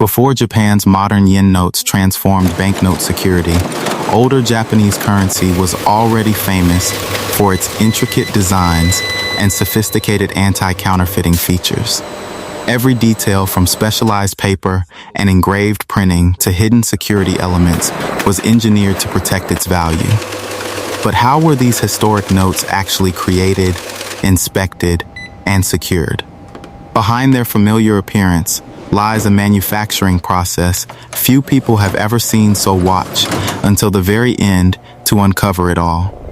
Before Japan's modern yen notes transformed banknote security, older Japanese currency was already famous for its intricate designs and sophisticated anti-counterfeiting features. Every detail from specialized paper and engraved printing to hidden security elements was engineered to protect its value. But how were these historic notes actually created, inspected, and secured? Behind their familiar appearance lies a manufacturing process few people have ever seen, so watch until the very end to uncover it all.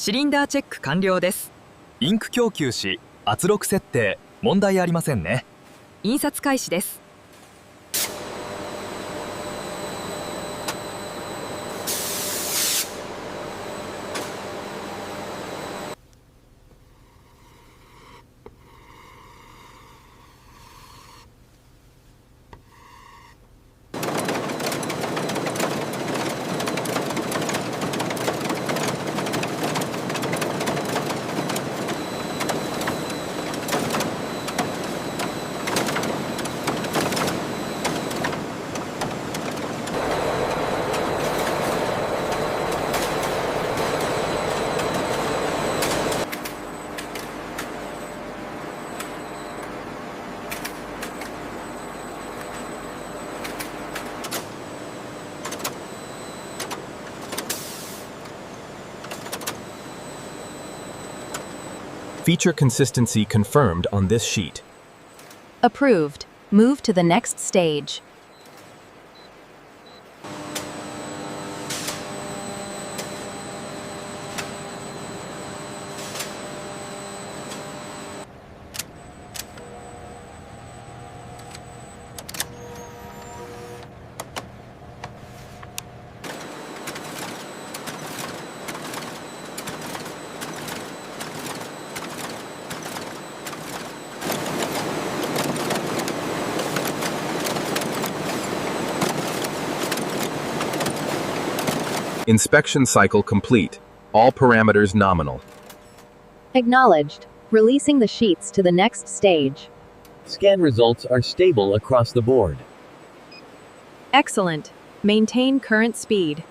シリンダーチェック完了です。インク供給し圧力設定問題ありませんね。印刷開始です。Feature consistency confirmed on this sheet. Approved. Move to the next stage. Inspection cycle complete. All parameters nominal. Acknowledged. Releasing the sheets to the next stage. Scan results are stable across the board. Excellent. Maintain current speed.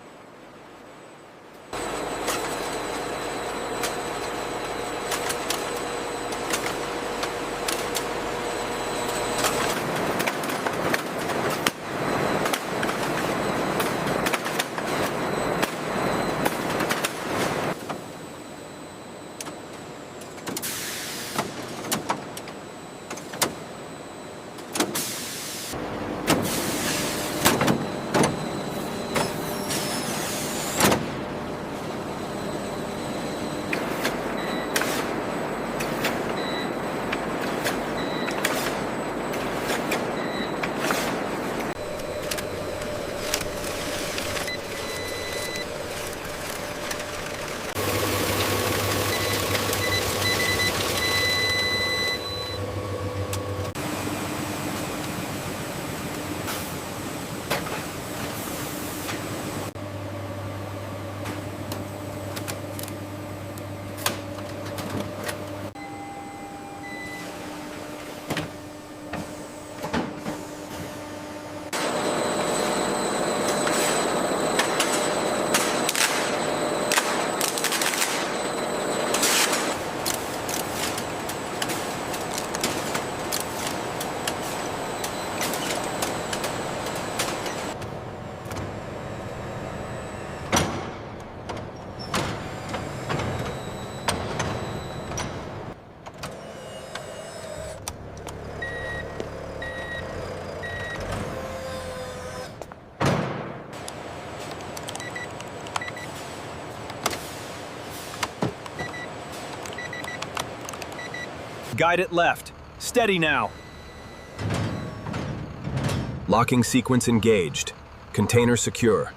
Guide it left. Steady now. Locking sequence engaged. Container secure.